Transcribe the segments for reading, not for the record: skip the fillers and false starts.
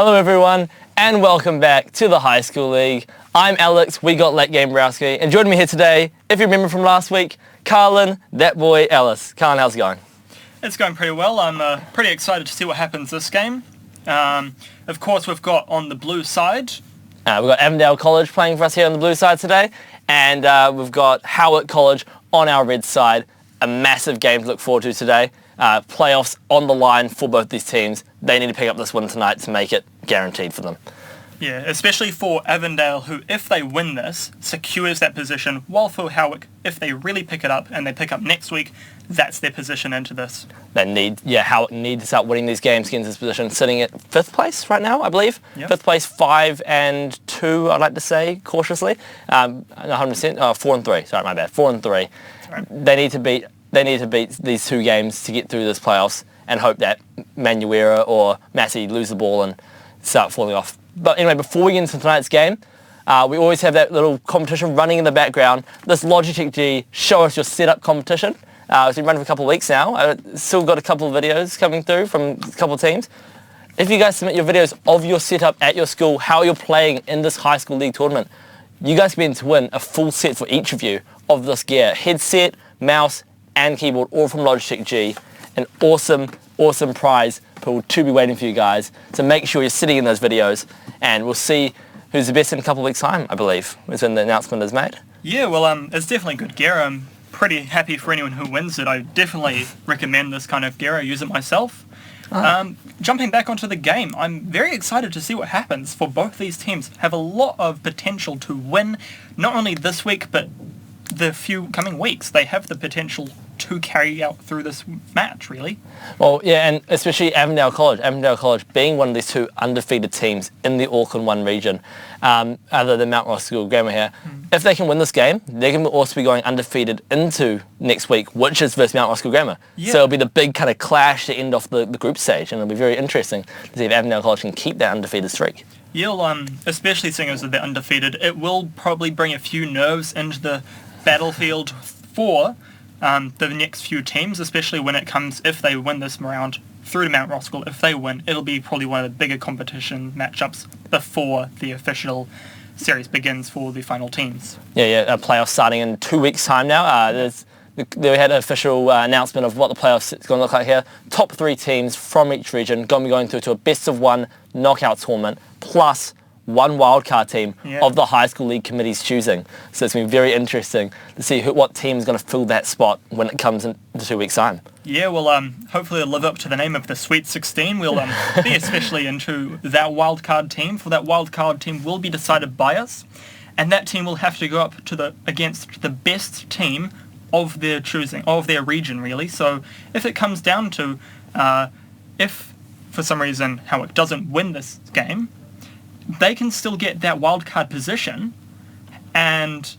Hello everyone, and welcome back to the High School League. I'm Alex, we got Late Game Roski, and joining me here today, if you remember from last week, Carlin, that boy Ellis. Carlin, how's it going? It's going pretty well. I'm pretty excited to see what happens this game. Of course, we've got on the blue side. We've got Avondale College playing for us here on the blue side today, and we've got Howick College on our red side. A massive game to look forward to today. Playoffs on the line for both these teams. They need to pick up this win tonight to make it guaranteed for them. Yeah, especially for Avondale, who, if they win this, secures that position, while for Howick, if they really pick it up and they pick up next week, that's their position into this. Howick need to start winning these games to get into this position, sitting at 5th place right now, I believe. Yep. 5th place, 5-2, I'd like to say, cautiously. 100%, 4-3, sorry, my bad, 4-3. Right. They need to beat these two games to get through this playoffs and hope that Manuera or Massey lose the ball and start falling off. But anyway, before we get into tonight's game, we always have that little competition running in the background. This Logitech G Show Us Your Setup competition. It's been running for a couple of weeks now. I've still got a couple of videos coming through from a couple of teams. If you guys submit your videos of your setup at your school, how you're playing in this high school league tournament, you guys can be in to win a full set for each of you of this gear. Headset, mouse, and keyboard, all from Logitech G. An awesome prize pool to be waiting for you guys. So make sure you're sitting in those videos, and we'll see who's the best in a couple of weeks' time, I believe, when the announcement is made. Yeah, well, it's definitely good gear. I'm pretty happy for anyone who wins it. I definitely recommend this kind of gear. I use it myself. Jumping back onto the game, I'm very excited to see what happens, for both these teams have a lot of potential to win, not only this week, but the few coming weeks. They have the potential to carry out through this match, really. Well, yeah, and especially Avondale College being one of these two undefeated teams in the Auckland 1 region, other than Mount Roskill Grammar here. If they can win this game, they can also be going undefeated into next week, which is versus Mount Roskill Grammar. Yeah. So it'll be the big kind of clash to end off the group stage, and it'll be very interesting to see if Avondale College can keep that undefeated streak. Yeah, especially seeing as they're undefeated, it will probably bring a few nerves into the battlefield for the next few teams, especially when it comes, if they win this round through to Mount Roskill. If they win, it'll be probably one of the bigger competition matchups before the official series begins for the final teams. Yeah, playoffs starting in 2 weeks' time now. They had an official announcement of what the playoffs is going to look like here. Top 3 teams from each region going to be going through to a best-of-1 knockout tournament, plus one wildcard team of the high school league committee's choosing. So it's going to be very interesting to see what team is going to fill that spot when it comes in 2 weeks' time. Yeah, well, hopefully it'll live up to the name of the Sweet 16. We'll be especially into that wildcard team, for that wildcard team will be decided by us, and that team will have to go up to against the best team of their choosing, of their region, really. So if it comes down to, if for some reason Howick doesn't win this game, they can still get that wildcard position, and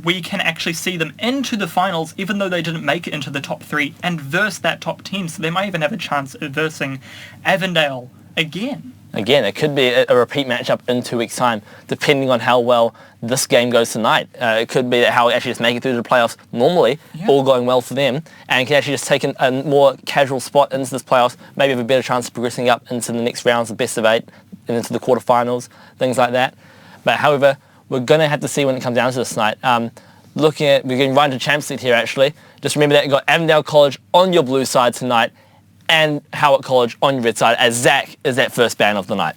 we can actually see them into the finals, even though they didn't make it into the top 3, and verse that top team. So they might even have a chance of versing Avondale again. Again, it could be a repeat matchup in 2 weeks' time, depending on how well this game goes tonight. It could be that Howick actually just make it through the playoffs normally, all going well for them, and can actually just take a more casual spot into this playoffs, maybe have a better chance of progressing up into the next rounds, the best of 8, and into the quarterfinals, things like that. But however, we're going to have to see when it comes down to this tonight. We're getting right into Champions League here, actually. Just remember that you've got Avondale College on your blue side tonight, and Howick College on your red side, as Zach is that first ban of the night.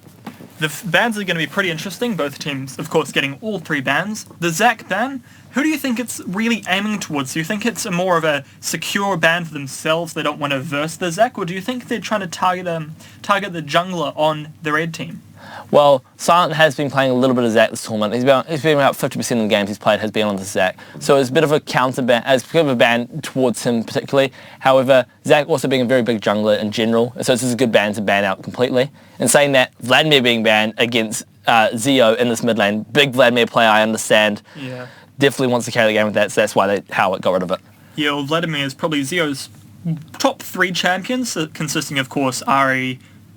The bans are going to be pretty interesting. Both teams, of course, getting all 3 bans. The Zach ban, who do you think it's really aiming towards? Do you think it's more of a secure ban for themselves? They don't want to verse the Zach, or do you think they're trying to target the jungler on the red team? Well, Silent has been playing a little bit of Zach this tournament. He's been about 50% of the games he's played has been on the Zach. So it's a bit of a counter ban, as a bit of a ban towards him particularly. However, Zach also being a very big jungler in general, so this is a good ban to ban out completely. And saying that, Vladimir being banned against Zio in this mid lane, big Vladimir player, I understand. Yeah. Definitely wants to carry the game with that, so that's why Howick got rid of it. Yeah, well, Vladimir is probably Zio's top 3 champions, consisting of course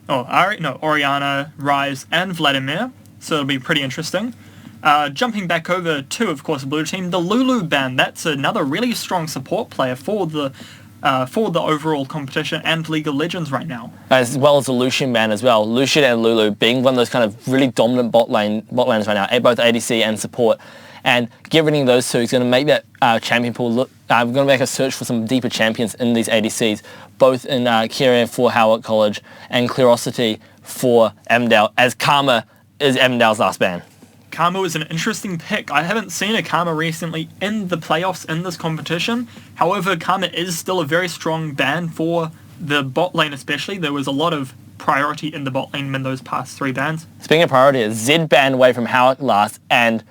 Oriana, Rise, and Vladimir, so it'll be pretty interesting. Jumping back over to, of course, the blue team, the Lulu ban, that's another really strong support player for the for the overall competition and League of Legends right now. As well as the Lucian ban as well. Lucian and Lulu being one of those kind of really dominant bot lanes right now, at both ADC and support. And getting those two is going to make that champion pool look... we're going to make a search for some deeper champions in these ADCs, both in Kyria for Howick College and Curiosity for Avondale, as Karma is Avondale's last ban. Karma was an interesting pick. I haven't seen a Karma recently in the playoffs in this competition. However, Karma is still a very strong ban for the bot lane especially. There was a lot of priority in the bot lane in those past 3 bans. Speaking of priority, Zed ban away from Howick last, and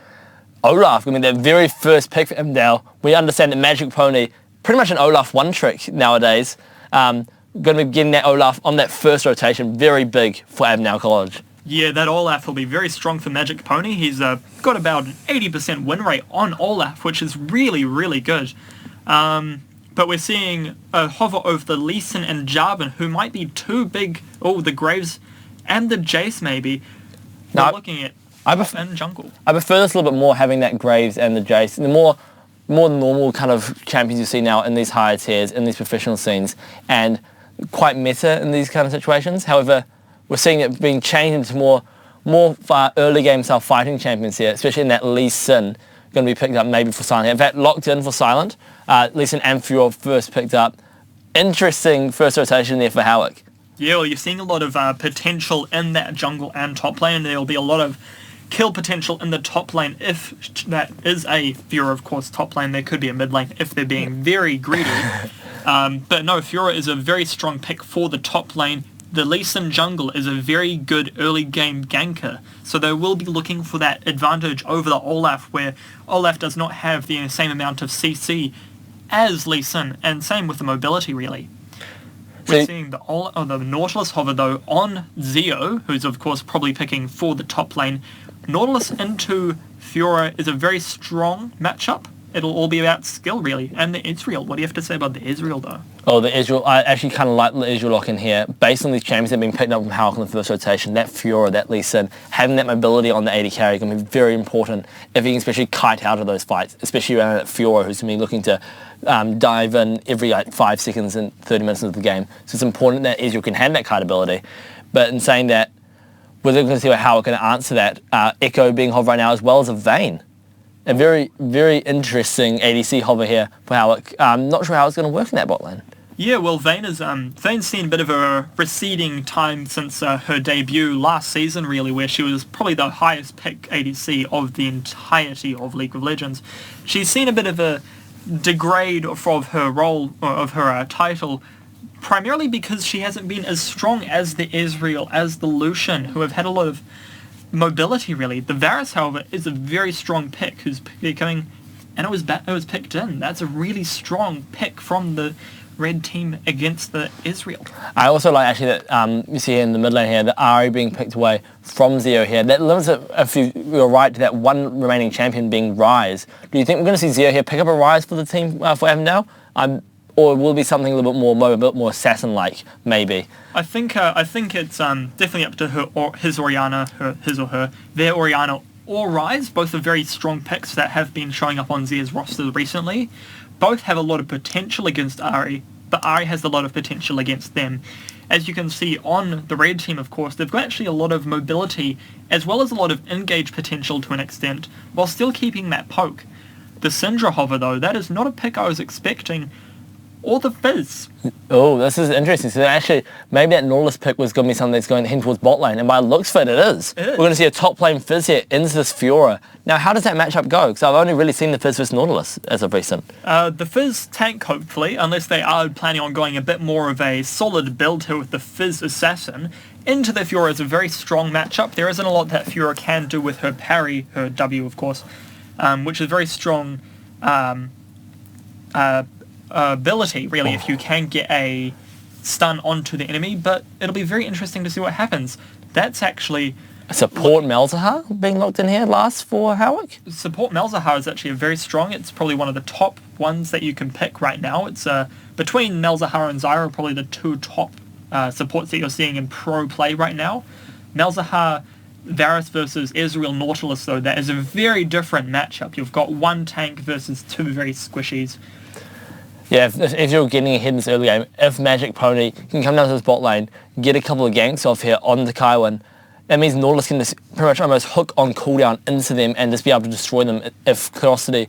Olaf, going to be their very first pick for Avondale. We understand that Magic Pony, pretty much an Olaf one trick nowadays. Going to be getting that Olaf on that first rotation, very big for Avondale College. Yeah, that Olaf will be very strong for Magic Pony. He's got about an 80% win rate on Olaf, which is really, really good. But we're seeing a hover over the Lee Sin and Jarvan, who might be too big. Oh, the Graves and the Jace maybe. We're looking at in jungle. I prefer this a little bit more, having that Graves and the Jace. The more normal kind of champions you see now in these higher tiers, in these professional scenes, and quite meta in these kind of situations. However, we're seeing it being changed into more early game style fighting champions here, especially in that Lee Sin, going to be picked up maybe for Silent. In fact, locked in for Silent. Lee Sin and Furor first picked up. Interesting first rotation there for Howick. Yeah, well, you're seeing a lot of potential in that jungle and top lane. There'll be a lot of kill potential in the top lane if that is a Furor, of course, top lane. There could be a mid lane if they're being very greedy. But no, Furor is a very strong pick for the top lane. The Lee Sin jungle is a very good early game ganker, so they will be looking for that advantage over the Olaf, where Olaf does not have the same amount of CC as Lee Sin, and same with the mobility really. We're seeing the Nautilus hover though on Zeo, who's of course probably picking for the top lane. Nautilus into Furor is a very strong matchup. It'll all be about skill, really. And the Israel. What do you have to say about the Israel, though? Oh, the Israel. I actually kind of like the Israel lock in here. Based on these champions that have been picked up from Howick in the first rotation, that Furor, that Lee Sin, having that mobility on the AD carry is going to be very important if he can especially kite out of those fights, especially around that Furor, who's going to be looking to dive in every 5 seconds and 30 minutes into the game. So it's important that Israel can have that kite ability. But in saying that, we're going to see how Howick can answer that. Echo being hover right now, as well as a Vayne. A very, very interesting ADC hover here for Howick. I'm not sure how it's going to work in that bot lane. Yeah, well, Vayne's seen a bit of a receding time since her debut last season, really, where she was probably the highest pick ADC of the entirety of League of Legends. She's seen a bit of a degrade of her role, or of her title, primarily because she hasn't been as strong as the Israel, as the Lucian, who have had a lot of mobility, really. The Varus, however, is a very strong pick who's becoming, and it was picked in. That's a really strong pick from the red team against the Israel. I also like actually that you see here in the mid lane here, the Ari being picked away from Zeo here. That limits it, if you're right, to that one remaining champion being Ryze. Do you think we're going to see Zeo here pick up a Ryze for the team for Avondale? Or will it be something a little bit more mobile, a bit more assassin-like, maybe? I think it's definitely up to her or his Orianna, his or her, their Orianna or Ryze. Both are very strong picks that have been showing up on Zea's roster recently. Both have a lot of potential against Ari, but Ari has a lot of potential against them. As you can see on the red team, of course, they've got actually a lot of mobility as well as a lot of engage potential to an extent, while still keeping that poke. The Syndra hover, though, that is not a pick I was expecting. Or the Fizz. Oh, this is interesting. So actually, maybe that Nautilus pick was going to be something that's going to head towards bot lane, and by the looks of it, it is. We're going to see a top lane Fizz here into this Furor. Now, how does that matchup go? Because I've only really seen the Fizz versus Nautilus as of recent. The Fizz tank, hopefully, unless they are planning on going a bit more of a solid build here with the Fizz Assassin. Into the Furor is a very strong matchup. There isn't a lot that Furor can do with her parry, her W, of course, which is very strong ability, really, if you can get a stun onto the enemy, but it'll be very interesting to see what happens. That's actually... Support Malzahar being locked in here last for Howick? Support Malzahar is actually very strong. It's probably one of the top ones that you can pick right now. It's between Malzahar and Zyra, probably the two top supports that you're seeing in pro play right now. Malzahar, Varus versus Israel Nautilus, though, that is a very different matchup. You've got one tank versus two very squishies. Yeah, if you're getting ahead in this early game, if Magic Pony can come down to this bot lane, get a couple of ganks off here on the Kaiwan, that means Nautilus can just pretty much almost hook on cooldown into them and just be able to destroy them if Curiosity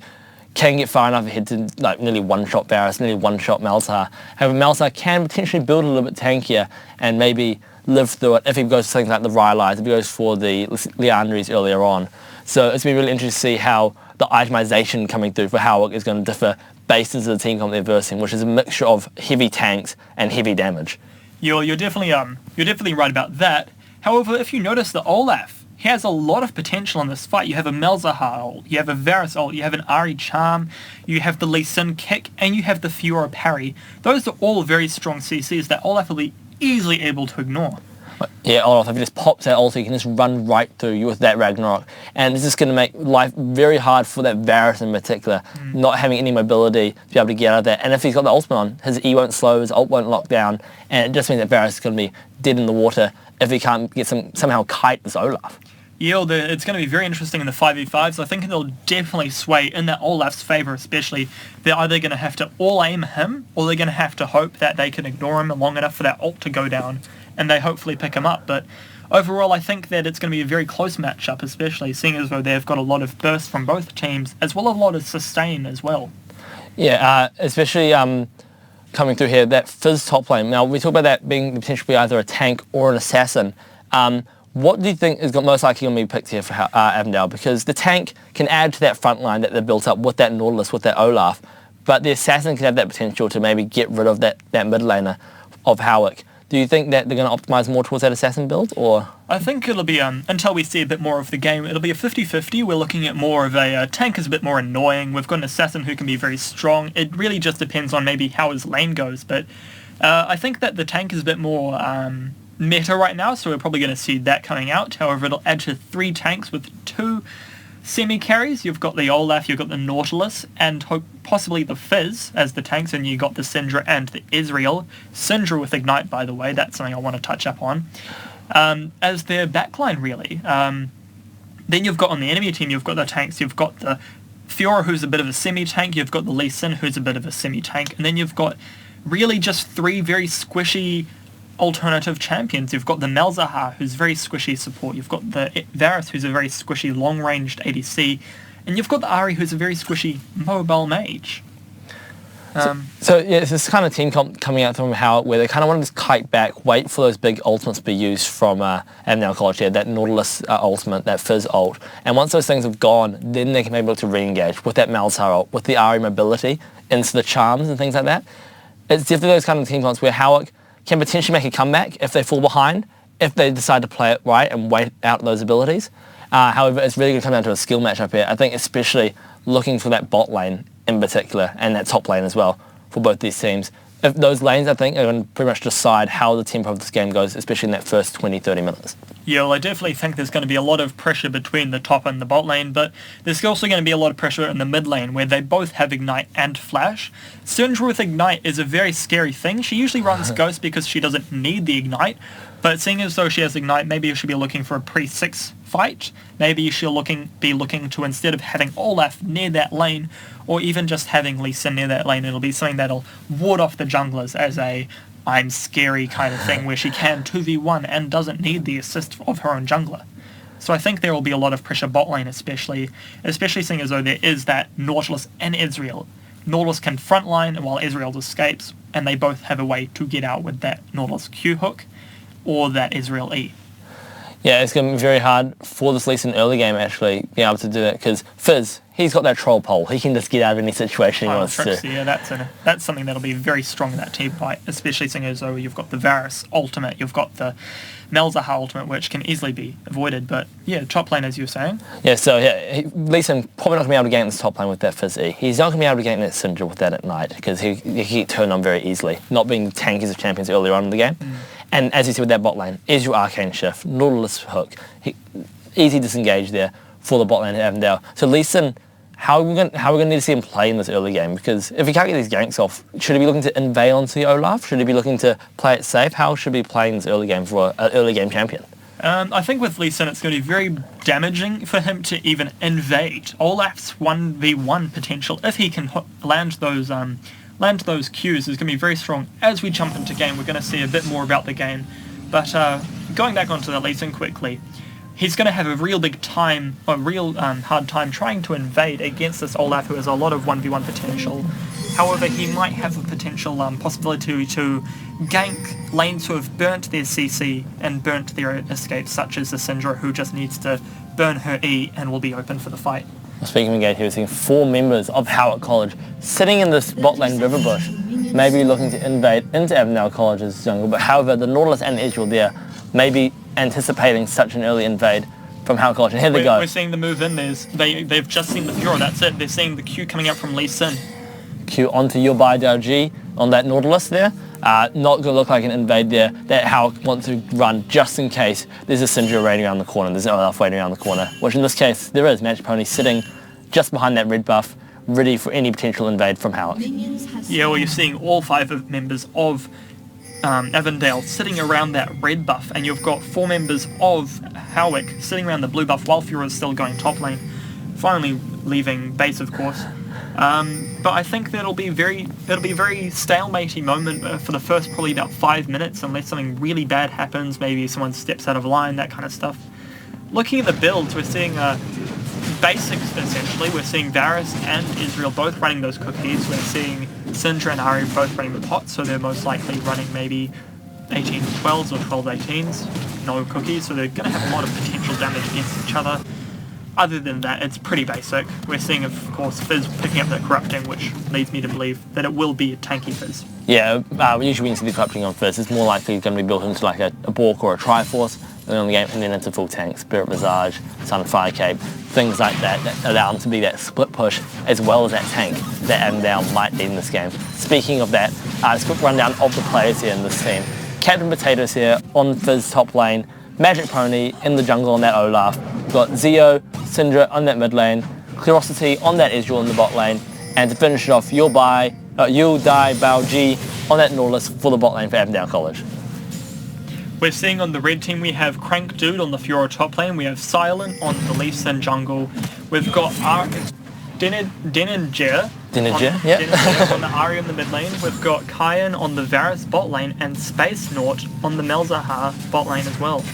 can get far enough ahead to like nearly one-shot Varus, nearly one-shot Malzahar. However, Malzahar can potentially build a little bit tankier and maybe live through it if he goes for things like the Rylai's, if he goes for the Leandries earlier on. So it's been really interesting to see how the itemization coming through for Howick is going to differ based on the team comp they're versing, which is a mixture of heavy tanks and heavy damage. You're definitely right about that. However, if you notice the Olaf, he has a lot of potential in this fight. You have a Malzahar ult, you have a Varus ult, you have an Ahri charm, you have the Lee Sin kick, and you have the Fiora parry. Those are all very strong CCs that Olaf will be easily able to ignore. Yeah, Olaf, if he just pops that ult, he can just run right through you with that Ragnarok. And it's just going to make life very hard for that Varus in particular, not having any mobility to be able to get out of that. And if he's got the ultimate on, his E won't slow, his ult won't lock down, and it just means that Varus is going to be dead in the water if he can't get somehow kite this Olaf. Yeah, it's going to be very interesting in the 5v5s. I think they'll definitely sway in that Olaf's favour, especially. They're either going to have to all-aim him, or they're going to have to hope that they can ignore him long enough for that ult to go down, and they hopefully pick him up. But overall, I think that it's going to be a very close matchup, especially seeing as though they've got a lot of burst from both teams, as well as a lot of sustain as well. Yeah, especially coming through here, that Fizz top lane. Now, we talk about that being potentially either a tank or an assassin. What do you think is most likely going to be picked here for Avondale? Because the tank can add to that front line that they've built up with that Nautilus, with that Olaf, but the assassin can have that potential to maybe get rid of that mid laner of Howick. Do you think that they're going to optimise more towards that assassin build, or...? I think it'll be, until we see a bit more of the game, it'll be a 50-50. We're looking at more of a tank is a bit more annoying. We've got an assassin who can be very strong. It really just depends on maybe how his lane goes, but I think that the tank is a bit more meta right now, so we're probably going to see that coming out. However, it'll add to 3 tanks with 2 semi-carries. You've got the Olaf, you've got the Nautilus, and possibly the Fizz as the tanks, and you got the Syndra and the Ezreal. Syndra with Ignite, by the way, that's something I want to touch up on. As their backline, really. Then you've got on the enemy team, you've got the tanks, you've got the Fiora, who's a bit of a semi-tank, you've got the Lee Sin, who's a bit of a semi-tank, and then you've got really just 3 very squishy alternative champions. You've got the Malzahar, who's very squishy support. You've got the Varus, who's a very squishy long-ranged ADC. And you've got the Ahri, who's a very squishy mobile mage. So yeah, it's this kind of team coming out from Howick where they kind of want to just kite back, wait for those big ultimates to be used from Avondale College here, that Nautilus ultimate, that Fizz ult. And once those things have gone, then they can maybe look to re-engage with that Malzahar ult, with the Ahri mobility into the charms and things like that. It's definitely those kind of team comps where Howick can potentially make a comeback if they fall behind, if they decide to play it right and wait out those abilities. However, it's really going to come down to a skill matchup here. I think especially looking for that bot lane in particular and that top lane as well for both these teams. If those lanes, I think, are going to pretty much decide how the tempo of this game goes, especially in that first 20-30 minutes. Yeah, well, I definitely think there's going to be a lot of pressure between the top and the bot lane, but there's also going to be a lot of pressure in the mid lane where they both have Ignite and Flash. Syndra with Ignite is a very scary thing. She usually runs Ghost because she doesn't need the Ignite, but seeing as though she has Ignite, maybe she'll be looking for a pre-6 fight. Maybe she'll be looking to, instead of having Olaf near that lane, or even just having Lee Sin near that lane, it'll be something that'll ward off the junglers as a I'm scary kind of thing where she can 2v1 and doesn't need the assist of her own jungler. So I think there will be a lot of pressure bot lane, especially seeing as though there is that Nautilus and Ezreal. Nautilus can frontline while Ezreal escapes, and they both have a way to get out with that Nautilus Q hook or that Ezreal E. Yeah, it's going to be very hard for this Lee Sin early game actually being able to do that because Fizz, he's got that troll pole. He can just get out of any situation he wants to. Yeah, that's something that'll be very strong in that team fight, especially seeing as though you've got the Varus ultimate, you've got the Malzahar ultimate, which can easily be avoided. But yeah, top lane, as you were saying. Yeah, so yeah, Lee Sin probably not going to be able to gain this top lane with that Fizz E. He's not going to be able to gain that Syndra with that at night because he can get turned on very easily, not being tankies of champions earlier on in the game. And as you see with that bot lane, is your Arcane Shift, Nautilus hook, easy disengage there for the bot lane at Avondale. So Lee Sin, how are we going to need to see him play in this early game? Because if he can't get these ganks off, should he be looking to invade onto the Olaf? Should he be looking to play it safe? How should he be playing this early game for an early game champion? I think with Lee Sin, it's going to be very damaging for him to even invade. Olaf's 1v1 potential, if he can land those land those Qs is going to be very strong. As we jump into game, we're going to see a bit more about the game. But going back onto the Lee Sin quickly, he's going to have a real hard time trying to invade against this Olaf, who has a lot of 1v1 potential. However, he might have a potential possibility to gank lanes who have burnt their CC and burnt their escapes, such as the Syndra, who just needs to burn her E and will be open for the fight. Speaking of engage, we're seeing 4 members of Howick College sitting in this bot lane river bush, maybe looking to invade into Avondale College's jungle, but however, the Nautilus and the Ezreal there may be anticipating such an early invade from Howick College, and here they go. We're seeing the move in. They've just seen the Fiora, that's it. They're seeing the Q coming out from Lee Sin. Q onto your buy G on that Nautilus there. Not going to look like an invade there. That Howick wants to run just in case there's a Syndra waiting around the corner. There's an Olaf waiting around the corner, which in this case there is. Magic Pony sitting just behind that red buff, ready for any potential invade from Howick. Yeah, well, you're seeing all 5 members of Avondale sitting around that red buff, and you've got 4 members of Howick sitting around the blue buff while Fiora is still going top lane, finally leaving base, of course. But I think that'll be a very stalematey moment for the first probably about 5 minutes, unless something really bad happens, maybe someone steps out of line, that kind of stuff. Looking at the builds, we're seeing basics essentially. We're seeing Varus and Ezreal both running those cookies. We're seeing Syndra and Ahri both running the pot, so they're most likely running maybe 18-12s or 12-18s, no cookies, so they're going to have a lot of potential damage against each other. Other than that, it's pretty basic. We're seeing, of course, Fizz picking up that corrupting, which leads me to believe that it will be a tanky Fizz. Yeah, usually when you see the corrupting on Fizz, it's more likely going to be built into like a Bork or a Triforce early on the game, and then into full tank, Spirit Visage, Sun and Fire Cape, things like that allow them to be that split push as well as that tank that Avondale might need in this game. Speaking of that, a quick rundown of the players here in this team. Captain Potatoes here on Fizz top lane, Magic Pony in the jungle on that Olaf. We've got Zeo, Syndra on that mid lane, Curiosity on that Ezreal in the bot lane, and to finish it off, You'll Die Bao G on that Nautilus for the bot lane for Avondale College. We're seeing on the red team we have Crank Dude on the Fiora top lane, we have Silent on the Lee Sin jungle, we've got Denager on the Ahri in the mid lane, we've got Kyan on the Varus bot lane, and Space Naut on the Malzahar bot lane as well.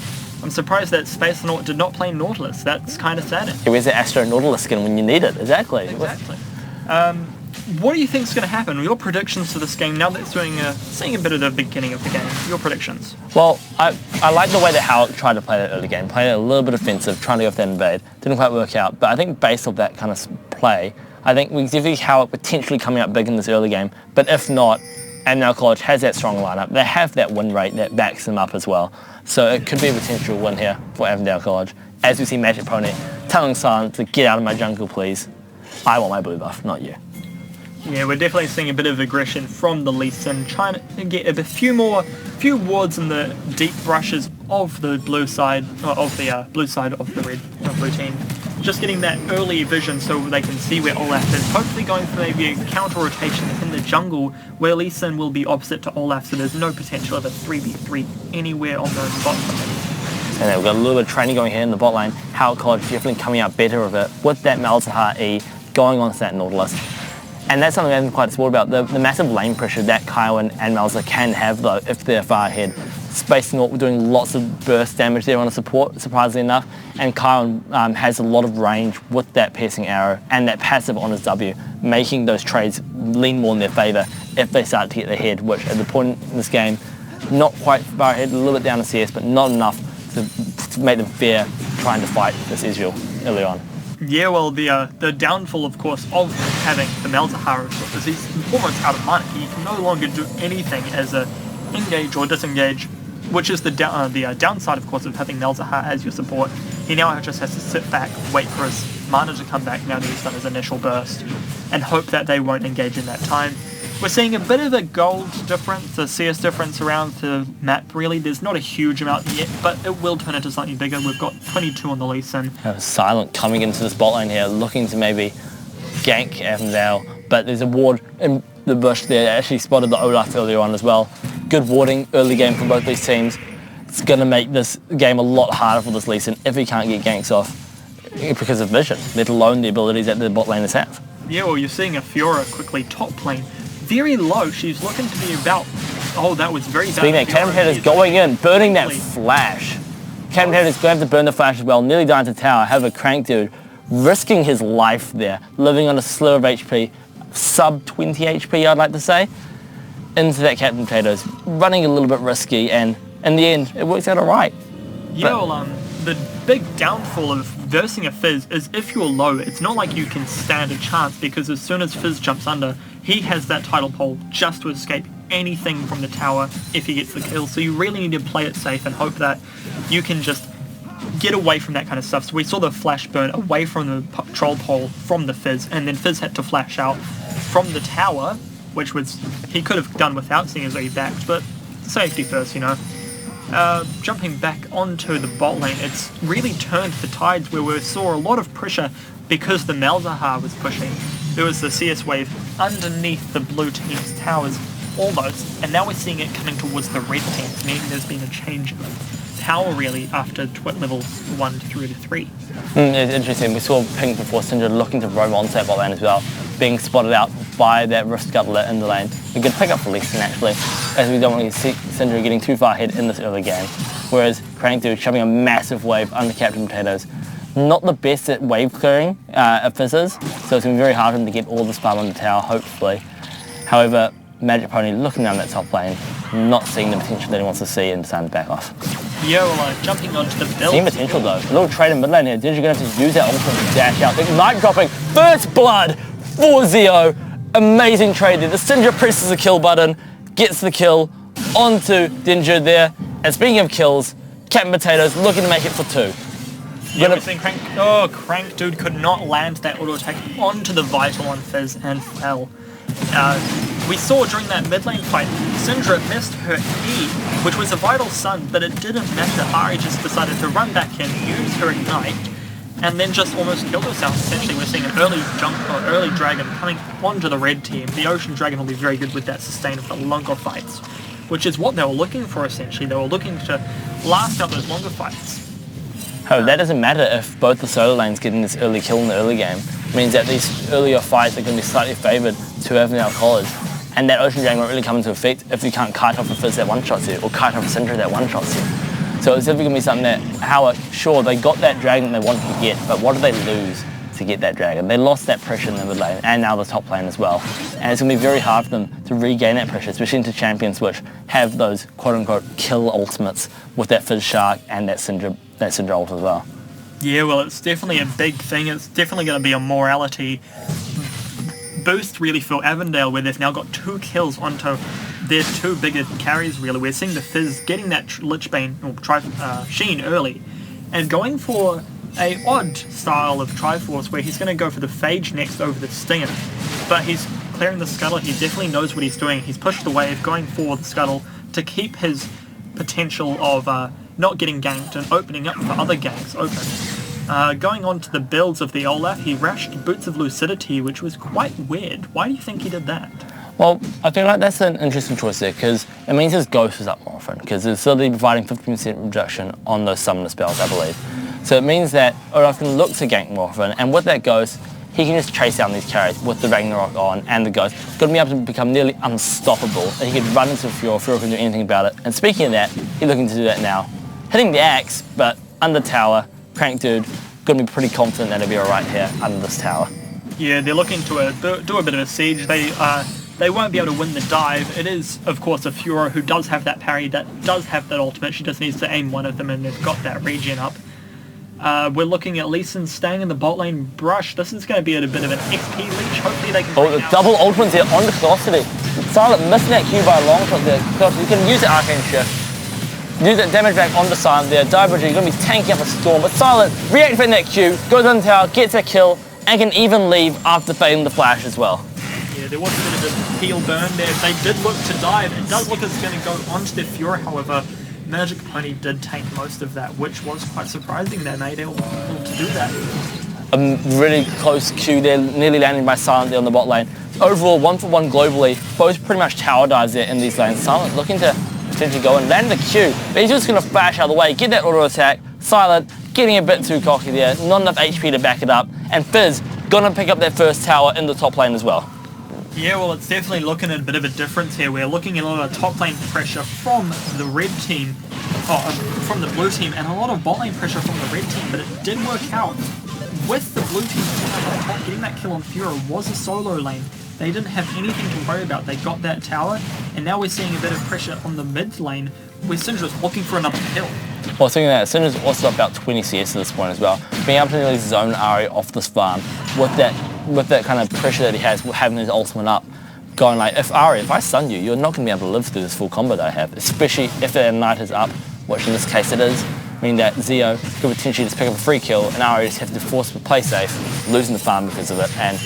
I'm surprised that Space Naut did not play Nautilus. That's kind of sad. Where's the Astro Nautilus skin when you need it? Exactly. What do you think is going to happen? Your predictions for this game, now that it's seeing a bit of the beginning of the game, your predictions? Well, I like the way that Howick tried to play that early game, played it a little bit offensive, trying to go for that invade. Didn't quite work out, but I think based off that kind of play, I think we see Howick potentially coming out big in this early game, but if not, Avondale College has that strong lineup. They have that win rate that backs them up as well. So it could be a potential win here for Avondale College. As we see Magic Pony telling Silent to get out of my jungle, please. I want my blue buff, not you. Yeah, we're definitely seeing a bit of aggression from the Lee Sin, trying to get a few wards in the deep brushes of the blue side of the blue team. Just getting that early vision so they can see where Olaf is. Hopefully going for maybe a counter rotation in the jungle where Lee Sin will be opposite to Olaf, so there's no potential of a 3v3 anywhere on the bot lane. And we've got a little bit of training going here in the bot lane. Howick College definitely coming out better of it with that Malzahar E going on to that Nautilus. And that's something I'm quite supportive about, the massive lane pressure that Kaiwan and Malza can have though if they're far ahead. Space Naut doing lots of burst damage there on a support, surprisingly enough, and Kaiwan has a lot of range with that piercing arrow and that passive on his W, making those trades lean more in their favour if they start to get ahead, which at the point in this game, not quite far ahead, a little bit down to CS, but not enough to make them fear trying to fight this Ezreal early on. Yeah, well, the downfall, of course, of having the Malzahar is he's almost out of mana. He can no longer do anything as a engage or disengage, which is the downside, of course, of having Malzahar as your support. He now just has to sit back, wait for his mana to come back now that he's done his initial burst, and hope that they won't engage in that time. We're seeing a bit of a gold difference, a CS difference around the map, really. There's not a huge amount yet, but it will turn into something bigger. We've got 22 on the Lee Sin. Silent coming into this bot lane here, looking to maybe gank Avondale, but there's a ward in the bush there. Actually spotted the Olaf earlier on as well. Good warding early game from both these teams. It's going to make this game a lot harder for this Lee Sin if he can't get ganks off because of vision, let alone the abilities that the bot laners have. Yeah, well, you're seeing a Fiora quickly top lane. very low. She's looking to be about... Oh, that was very bad. Speaking of that, Captain Potato's going in, burning that flash. Captain Potato's going to have to burn the flash as well, nearly down to tower. However, Crank Dude risking his life there, living on a sliver of HP, sub 20 HP, I'd like to say, into that Captain Potatoes, running a little bit risky, and in the end, it works out all right. Yeah, well, the big downfall of versing a Fizz is if you're low, it's not like you can stand a chance, because as soon as Fizz jumps under, he has that title pole just to escape anything from the tower if he gets the kill. So you really need to play it safe and hope that you can just get away from that kind of stuff. So we saw the flash burn away from the troll pole from the Fizz, and then Fizz had to flash out from the tower, which was he could have done without, seeing as though he backed, but safety first, you know. Jumping back onto the bot lane, it's really turned the tides where we saw a lot of pressure because the Malzahar was pushing. There was the CS wave underneath the blue team's towers almost, and now we're seeing it coming towards the red teams, meaning there's been a change of power really after levels 1 through to 3. It's interesting. We saw Pink before Syndra looking to roam onto that bot lane as well, being spotted out by that Rift Scuttler in the lane. A good pickup for Leeson actually, as we don't want to see Syndra getting too far ahead in this early game. Whereas Crank Dude shoving a massive wave under Captain Potatoes. Not the best at wave clearing of Fizzes, so it's going to be very hard for him to get all the spam on the tower, hopefully. However, Magic Pony looking down that top lane, not seeing the potential that he wants to see, and deciding to back off. Yeah, well, jumping onto the build. Seeing potential though. A little trade in mid lane here. Dinger's going to have to use that ultimate to dash out. Ignite dropping. First blood for Zeo. Amazing trade there. The Syndra presses the kill button, gets the kill onto Dinger there. And speaking of kills, Captain Potatoes looking to make it for 2. Yeah, we're seeing Crank Dude could not land that auto attack onto the Vital on Fizz and fell. We saw during that mid lane fight, Syndra missed her E, which was a Vital Sun, but it didn't matter. Ari just decided to run back in, use her Ignite, and then just almost killed herself. Essentially, we're seeing an early jump or early dragon coming onto the red team. The Ocean Dragon will be very good with that sustain of the longer fights, which is what they were looking for essentially. They were looking to last out those longer fights. Oh, that doesn't matter if both the solo lanes getting this early kill in the early game. It means that these earlier fights are going to be slightly favoured to Avondale College. And that Ocean Dragon won't really come into effect if you can't kite off a Fizz that one-shots you, or kite off a Syndra that one-shots you. So it's definitely going to be something that Howick, sure, they got that dragon they wanted to get, but what did they lose to get that dragon? They lost that pressure in the mid lane, and now the top lane as well. And it's going to be very hard for them to regain that pressure, especially into champions which have those quote-unquote kill ultimates with that Fizz Shark and that Syndra ult as well. Yeah, well, it's definitely a big thing. It's definitely going to be a morality boost really for Avondale, where they've now got 2 kills onto their 2 bigger carries really. We're seeing the Fizz getting that Lichbane or Sheen early and going for a odd style of Triforce where he's going to go for the Phage next over the Stinger, but he's clearing the Scuttle. He definitely knows what he's doing. He's pushed the wave, going for the Scuttle to keep his potential of not getting ganked and opening up for other ganks open. Going on to the builds of the Olaf, he rashed Boots of Lucidity, which was quite weird. Why do you think he did that? Well, I feel like that's an interesting choice there, because it means his Ghost is up more often, because it's still providing 50% reduction on those summoner spells, I believe. So it means that Olaf can look to gank more often, and with that Ghost, he can just chase down these carries with the Ragnarok on and the Ghost. He's going to be able to become nearly unstoppable, and he could run into Fiora. Fiora can do anything about it. And speaking of that, he's looking to do that now. Hitting the axe, but under tower, Crank Dude, going to be pretty confident that he'll be alright here under this tower. Yeah, they're looking to do a bit of a siege. They won't be able to win the dive. It is, of course, a Fiora who does have that parry, that does have that ultimate. She just needs to aim one of them, and they've got that regen up. We're looking at Leeson staying in the bot lane brush. This is going to be a bit of an XP leech. Hopefully they can... Oh, the double ultimates here on the Velocity. Silent missing that Q by a long shot there. You can use the Arcane Shift. Use that damage back on the Silent there. Diverger, you're going to be tanking up a Storm, but Silent reactivating that Q, goes on the tower, gets a kill, and can even leave after failing the flash as well. Yeah, there was a bit of a heal burn there. They did look to dive. It does look as it's going to go onto their Fiora, however. Magic Pony did take most of that, which was quite surprising. They made able to do that. A really close Q there, nearly landing by Silent there on the bot lane. Overall, 1-for-1 globally, both pretty much tower dives there in these lanes. Silent looking to potentially go and land the Q, but he's just going to flash out of the way, get that auto attack. Silent getting a bit too cocky there, not enough HP to back it up, and Fizz going to pick up that first tower in the top lane as well. Yeah, well, it's definitely looking at a bit of a difference here. We're looking at a lot of top lane pressure from the red team, from the blue team, and a lot of bot lane pressure from the red team, but it did work out. With the blue team getting that kill on Fura was a solo lane. They didn't have anything to worry about. They got that tower, and now we're seeing a bit of pressure on the mid lane, where Syndra's looking for another kill. Well, thinking that, Syndra's also about 20 CS at this point as well. Being able to really zone Ari off this farm with that kind of pressure that he has, having his ultimate up, going like, if I stun you, you're not going to be able to live through this full combo that I have, especially if the Knight is up, which in this case it is, meaning that Zeo could potentially just pick up a free kill and Ari just have to force to play safe, losing the farm because of it, and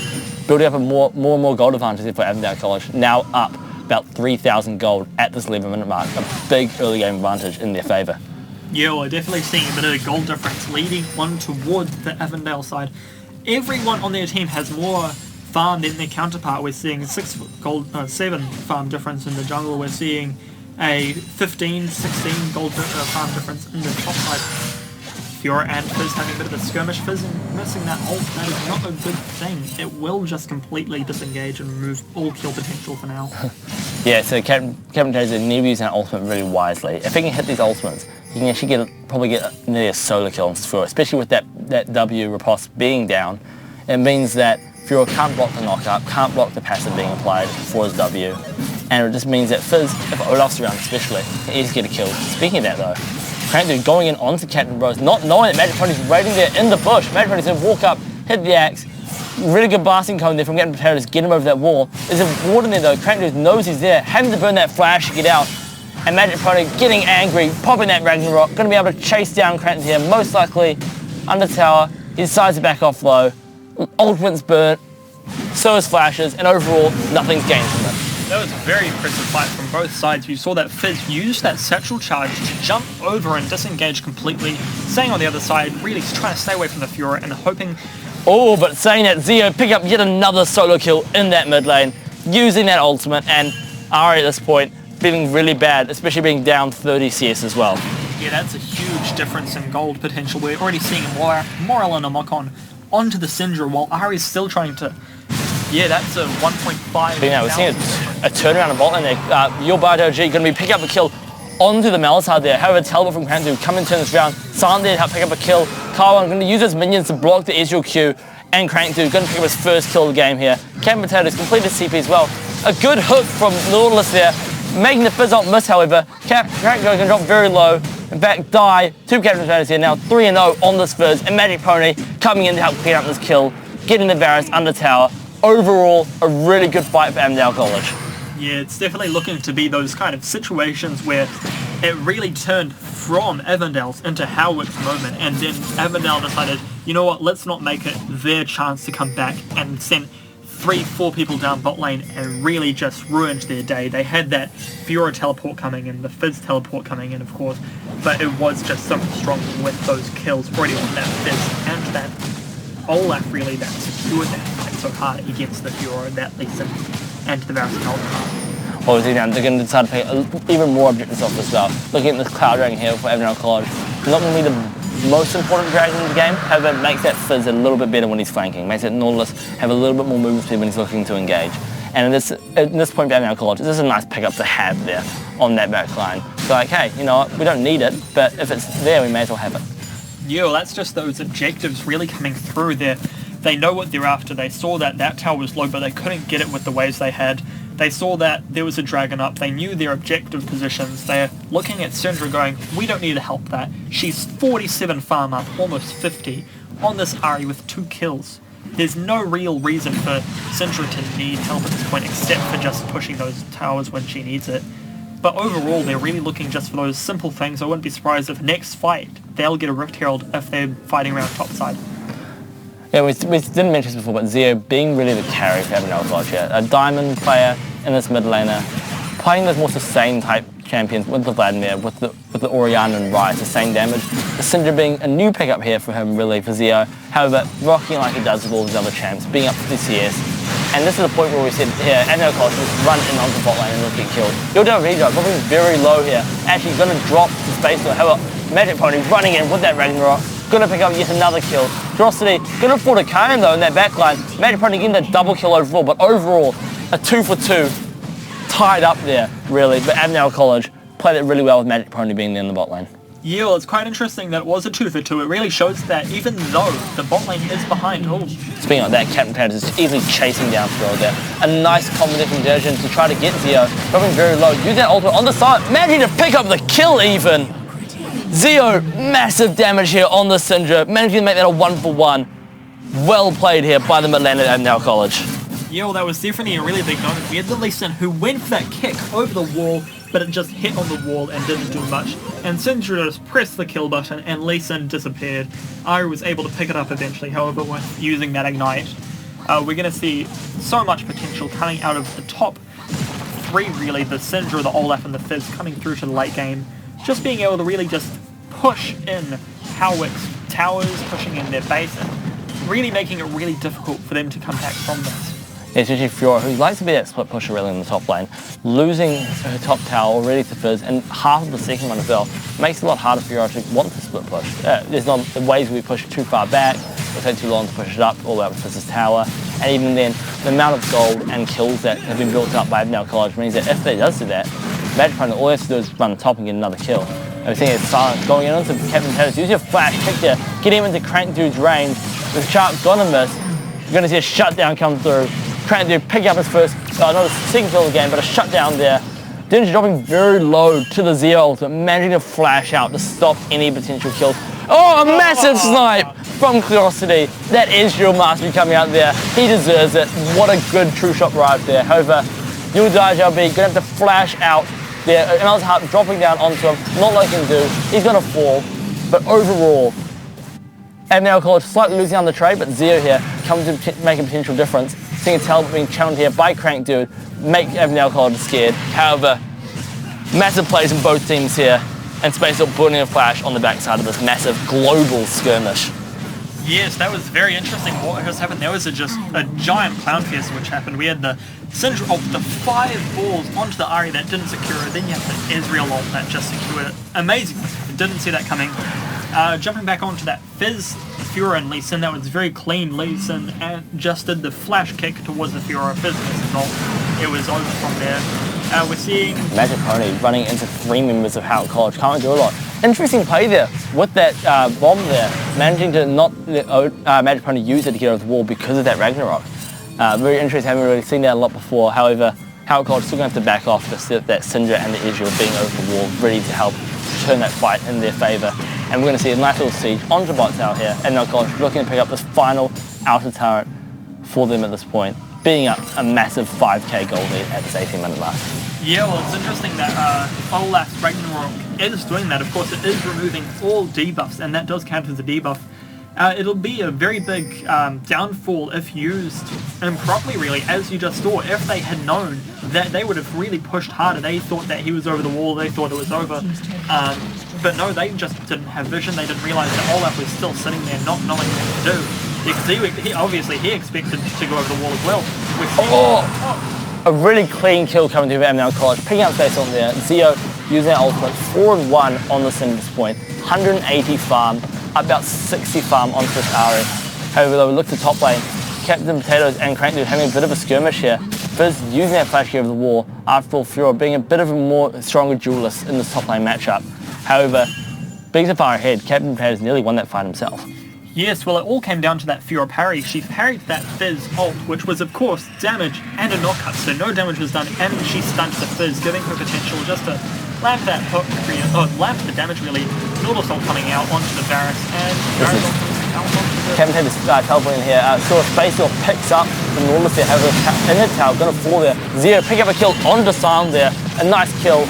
building up a more and more gold advantage for Avondale College, now up about 3,000 gold at this 11-minute mark, a big early game advantage in their favour. Yeah, we're definitely seeing a bit of a gold difference leading one towards the Avondale side. Everyone on their team has more farm than their counterpart. We're seeing 7 farm difference in the jungle. We're seeing a 15, 16 gold farm difference in the top side. Fiora and Fizz having a bit of a skirmish. Fizz missing that ult, that is not a good thing. It will just completely disengage and remove all kill potential for now. Yeah, so Captain Taser never using that ultimate really wisely. If he can hit these ultimates, he can actually probably get nearly a solo kill on Fiora, especially with that W riposte being down. It means that Fiora can't block the knockup, can't block the passive being applied for his W, and it just means that Fizz, if Olaf's around especially, can easily get a kill. Speaking of that though, Crankdude going in onto Captain Bros, not knowing that Magic Pony's waiting there in the bush. Magic Pony's going to walk up, hit the axe. Really good blasting cone there from Captain Potato to get him over that wall. There's a ward in there though. Crankdude knows he's there, having to burn that flash to get out. And Magic Pony getting angry, popping that Ragnarok, going to be able to chase down Crankdude here, most likely under tower. He decides to back off low. Ultimate's burnt, so is flashes, and overall, nothing's gained from it. That was a very impressive fight from both sides. You saw that Fizz used that satchel charge to jump over and disengage completely, staying on the other side, really trying to stay away from the Fiora and hoping... Oh, but saying that, Zeo pick up yet another solo kill in that mid lane, using that ultimate, and Ari at this point feeling really bad, especially being down 30 CS as well. Yeah, that's a huge difference in gold potential. We're already seeing Moral and a knock-on onto the Syndra, while Ari's still trying to... Yeah, that's a 1.5. You know, we're seeing a turnaround of bot lane there. Your Bardo G going to be picking up a kill onto the Malazar there. However, Talbot from Crankdude come and turn this round. Silent there to help pick up a kill. Karwan going to use his minions to block the Ezreal Q, and Crankdude going to pick up his first kill of the game here. Captain Potatoes completed CP as well. A good hook from Nautilus there, making the Fizz ult miss, however. Crankdude going to drop very low. In fact, die. 2 Captain Potatoes here now, 3-0 on this Fizz, and Magic Pony coming in to help clean up this kill, getting the Varus under tower. Overall, a really good fight for Avondale College. Yeah, it's definitely looking to be those kind of situations where it really turned from Avondale's into Howick's moment, and then Avondale decided, you know what, let's not make it their chance to come back, and sent 3-4 people down bot lane and really just ruined their day. They had that Fiora teleport coming in, the Fizz teleport coming in, of course, but it was just so strong with those kills already on that Fizz and that Olaf really that secured that fight so hard against the Fiora, that Lee Sin, and the Varus and Olaf. Obviously now they're going to decide to pick even more objectives off as well. Looking at this Cloud Dragon here for Avondale College, not going to be the most important dragon in the game, however it makes that Fizz a little bit better when he's flanking, makes that Nautilus have a little bit more movement speed when he's looking to engage. And at this point for Avondale College, this is a nice pickup to have there on that back line. So like, hey, you know what, we don't need it, but if it's there, we may as well have it. Yeah, well, that's just those objectives really coming through there. They know what they're after. They saw that that tower was low, but they couldn't get it with the waves they had. They saw that there was a dragon up. They knew their objective positions. They're looking at Syndra going, we don't need to help that. She's 47 farm up, almost 50, on this Ari with 2 kills. There's no real reason for Syndra to need help at this point, except for just pushing those towers when she needs it. But overall, they're really looking just for those simple things. I wouldn't be surprised if next fight, they'll get a Rift Herald if they're fighting around topside. Yeah, we didn't mention this before, but Zeo being really the carry for Avondale College here. A diamond player in this mid laner, playing those more sustained type champions with the Vladimir, with the Orianna and Riot, sustained damage. The Syndra being a new pickup here for him, really, for Zeo. However, rocking like he does with all his other champs, being up 50 CS. And this is the point where we said here, Avondale College just run in onto bot lane and look get killed. You'll do a redrive, probably very low here. Actually going to drop the space though. However, Magic Pony running in with that Ragnarok, going to pick up yet another kill. Ferocity going to afford a Kayan though in that backline. Magic Pony getting that double kill overall, but overall, a 2-for-2 tied up there, really. But Avondale College played it really well with Magic Pony being there in the bot lane. Yeah, well, it's quite interesting that it was a 2-for-2. It really shows that even though the bot lane is behind all. Speaking of that, Captain Potatoes is easily chasing down Throw there. A nice combination conversion to try to get Zio, dropping very low. Use that ultimate on the side, managing to pick up the kill even. Zio, massive damage here on the Syndra, managing to make that a 1-for-1. Well played here by the mid lane at Avondale College. Yeah, well, that was definitely a really big moment. We had the Lee Sin who went for that kick over the wall, but it just hit on the wall and didn't do much. And Syndra just pressed the kill button and Lee Sin disappeared. Ari was able to pick it up eventually, however, with using that ignite. We're going to see so much potential coming out of the top three, really. The Syndra, the Olaf, and the Fizz coming through to the late game. Just being able to really just push in Howick's towers, pushing in their base, and really making it really difficult for them to come back from this. Yeah, especially Fiora, who likes to be that split pusher really in the top lane. Losing her top tower already to Fizz and half of the second one as well makes it a lot harder for Fiora to want to split push. There's not the ways we push it too far back, it'll take too long to push it up all the way up to Fizz's tower. And even then, the amount of gold and kills that have been built up by Avondale College means that if they does do that, Magic Pony, all they have to do is run the top and get another kill. And we're seeing it silent going in onto Captain Potatoes. Use your flash, kick there, get him into Crank Dude's range. With Sharp gonna miss, you're gonna see a shutdown come through. Crank Dude picking up his first, not his second kill of the game, but a shutdown there. Dinge dropping very low to the Zio ultimate, managing to flash out to stop any potential kills. Oh, a massive snipe from Curiosity. That is your mastery coming out there. He deserves it. What a good true shot right there. However, you'll die, JLB, gonna have to flash out there. ML's heart dropping down onto him, not like he can do. He's gonna fall, but overall, Avondale College slightly losing on the trade, but Zio here comes to make a potential difference. Seeing a Talbot being challenged here by Crank Dude, make Avondale College scared. However, massive plays in both teams here, and Space Up putting a flash on the backside of this massive global skirmish. Yes, that was very interesting. What has happened there was just a giant clown fest which happened. We had the Syndra ult, the 5 balls onto the Ahri that didn't secure it. Then you have the Ezreal ult that just secured it. Amazing. Didn't see that coming. Jumping back onto that Fizz, Fiora and Lee Sin, that was very clean. Lee Sin and just did the flash kick towards the Fiora. Fizz misses ult. It was over from there. We're seeing Magic Pony running into 3 members of Howick College. Can't do a lot. Interesting play there with that bomb there, managing to not let Magic Pony use it to get over the wall because of that Ragnarok. Very interesting, haven't really seen that a lot before. However, Howick College still going to have to back off to see that Syndra and the Ezreal being over the wall, ready to help turn that fight in their favour. And we're going to see a nice little siege onto the bot tower here, and now College looking to pick up this final outer turret for them at this point, being up a massive 5k gold lead at this 18-minute mark. Yeah, well, it's interesting that Olaf's Ragnarok is doing that. Of course, it is removing all debuffs, and that does count as a debuff. It'll be a very big downfall if used improperly, really, as you just saw. If they had known that, they would have really pushed harder. They thought that he was over the wall, they thought it was over. But no, they just didn't have vision. They didn't realise that Olaf was still sitting there not knowing what to do. Because he obviously expected to go over the wall as well. A really clean kill coming through Avondale College, picking up space on there. Zio using that ultimate, 4-1 on the Syndra's point, 180 farm, about 60 farm onto this Ahri. However, though, we look to top lane, Captain Potatoes and Crank Dude having a bit of a skirmish here. Fizz using that flash over the wall, after all Fiora being a bit of a more stronger duelist in this top lane matchup. However, being so far ahead, Captain Potatoes nearly won that fight himself. Yes, well, it all came down to that Fiora parry. She parried that Fizz ult, which was, of course, damage and a knockout, so no damage was done, and she stunned the Fizz, giving her potential just to land that hook, land the damage, really. Nautilus ult coming out onto the Varus, and Varus ult coming out onto the... Captain Potatoes teleporting here, saw a space or picks up the Nautilus there, has in her tower, gonna fall there. Zio pick up a kill onto Silent there, a nice kill,